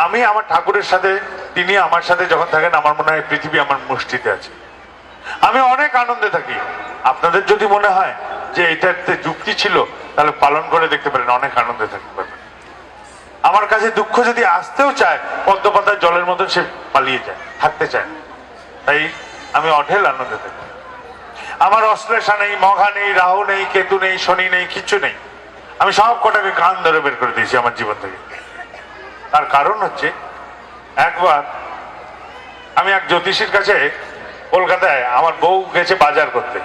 আমি আমার ঠাকুরের সাথে, তিনি আমার সাথে যখন থাকেন আমার মনে হয় পৃথিবী আমার মুষ্টিতে আছে। আমি অনেক আনন্দে থাকি। আপনাদের যদি মনে হয় যে এটাতে যুক্তি ছিল তাহলে পালন করে দেখতে পারেন, অনেক আনন্দে থাকতে পারবেন। আমার কাছে দুঃখ যদি আসতেও চায় পদ্মপাতার জলের মতন সে পালিয়ে যায়, থাকতে চায়। তাই আমি অঢেল আনন্দে থাকি। আমার অশ্লেষা নেই, মঘা নেই, রাহু নেই, কেতু নেই, শনি নেই, কিচ্ছু নেই। আমি সব কটাকে কান ধরে বের করে দিয়েছি আমার জীবন থেকে। তার কারণ হচ্ছে, একবার আমি এক জ্যোতিষীর কাছে কলকাতায়, আমার বউ গেছে বাজার করতে।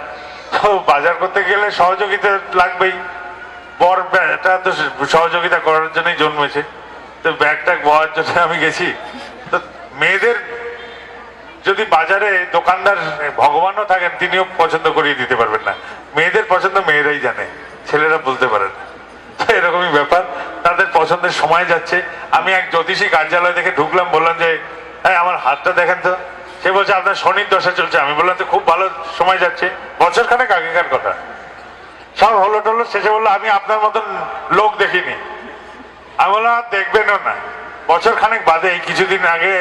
তো বাজার করতে গেলে সহযোগিতা লাগবেই, বর এটা তো সহযোগিতা করার জন্যই জন্মেছে। তো ব্যাগটা বওয়ার জন্য আমি গেছি। তো মেয়েদের যদি বাজারে দোকানদার ভগবানও থাকেন তিনিও পছন্দ করিয়ে দিতে পারবেন না। মেয়েদের পছন্দ মেয়েরাই জানে, ছেলেরা বলতে পারে না। তো এরকমই ব্যাপার, তাদের পছন্দের সময় যাচ্ছে। আমি এক জ্যোতিষী কার্যালয় থেকে ঢুকলাম, বললাম যে হ্যাঁ আমার হাতটা দেখেন তো। সে বলছে আপনার শনির দশা চলছে। আমি বললাম তো খুব ভালো সময় যাচ্ছে, বছর খানেক আগেকার কথা। সব হলো টলো, শেষে বললো আমি আপনার মতন লোক দেখিনি। আমি বললাম দেখবেনও না। বছর খানেক বাদে কিছুদিন আগে,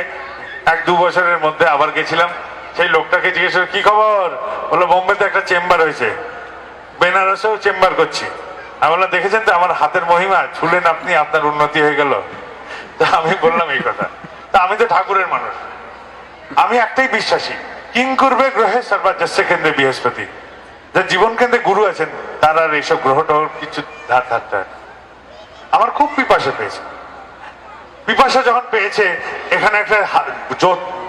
1-2 বছরের মধ্যে আবার গেছিলাম। সেই লোকটাকে জিজ্ঞেস করে কি খবর, বললো বোম্বেতে একটা চেম্বার হয়েছে, বেনারসেও চেম্বার করছি। আমি বললাম দেখেছেন তো আমার হাতের মহিমা, ছুলেন আপনি, আপনার উন্নতি হয়ে গেল। তা আমি বললাম এই কথা। তা আমি তো ঠাকুরের মানুষ, আমি একটাই বিশ্বাসী, কিং করবে গ্রহে সর্বাজস্য কেন্দ্রে বৃহস্পতি। যার জীবন কেন্দ্রে গুরু আছেন তার আর এইসব গ্রহটর কিছু ধার ধারতে হয় না। আমার খুব পিপাসা পেয়েছে। পিপাসা যখন পেয়েছে, এখানে একটা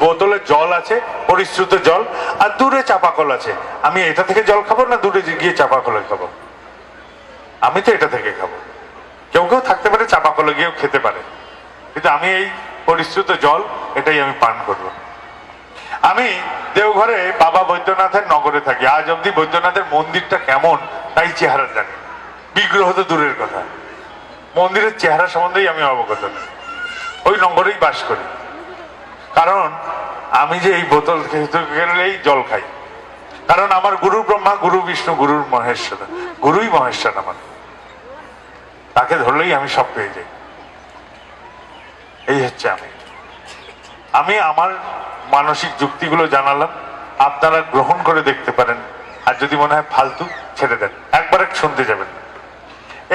বোতলে জল আছে, পরিশ্রুত জল, আর দূরে চাপাকল আছে। আমি এটা থেকে জল খাবো না দূরে গিয়ে চাপাকলে খাবো? আমি তো এটা থেকে খাবো। কেউ কেউ থাকতে পারে চাপাকলে গিয়েও খেতে পারে, কিন্তু আমি এই পরিশ্রুত জল এটাই আমি পান করবো। আমি দেওঘরে বাবা বৈদ্যনাথের নগরে থাকি। আজ অব্দি বৈদ্যনাথের মন্দিরটা কেমন তাই চেহারা জানি, বিগ্রহ তো দূরের কথা, মন্দিরের চেহারা সম্বন্ধেই আমি অবগত নই। ওই নগরেই বাস করি। কারণ আমি যে এই বোতল গেলেই জল খাই, কারণ আমার গুরু ব্রহ্মা, গুরু বিষ্ণু, গুরুর মহেশ্বর, গুরুই মহেশ্বর আমার। তাকে ধরলেই আমি সব পেয়ে যাই। এই হচ্ছে আমি আমার মানসিক যুক্তিগুলো জানালাম, আপনারা গ্রহণ করে দেখতে পারেন। আর যদি মনে হয় ফালতু, ছেড়ে দেন, একবার শুনতে যাবেন না।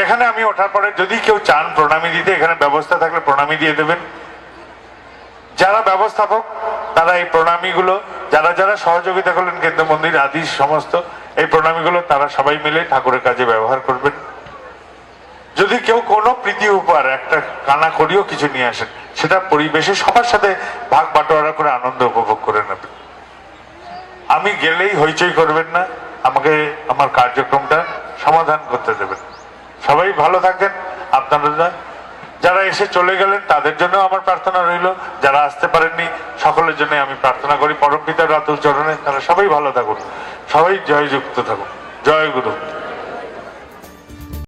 এখানে আমি ওঠার পরে যদি কেউ চান প্রণামী দিতে, এখানে ব্যবস্থা থাকলে প্রণামী দিয়ে দেবেন। যারা ব্যবস্থাপক তারা এই প্রণামীগুলো, যারা যারা সহযোগিতা করলেন কেন্দ্র মন্দির আদি সমস্ত, এই প্রণামীগুলো তারা সবাই মিলে ঠাকুরের কাজে ব্যবহার করবেন। যদি কেউ কোনো প্রীতি উপহার, একটা কানা করিও কিছু নিয়ে আসেন, সেটা পরিবেশে সবার সাথে ভাগ বাটোয়ারা করে আনন্দ উপভোগ করে নেবেন। আমি গেলেই হইচই করবেন না, আমাকে আমার কার্যক্রমটা সমাধান করতে দেবেন। সবাই ভালো থাকেন। আপনারা যারা এসে চলে গেলেন তাদের জন্য আমার প্রার্থনা রইল, যারা আসতে পারেননি সকলের জন্য আমি প্রার্থনা করি পরম পিতার রাতুল চরণে, তারা সবাই ভালো থাকুন, সবাই জয়যুক্ত থাকুন। জয় গুরু।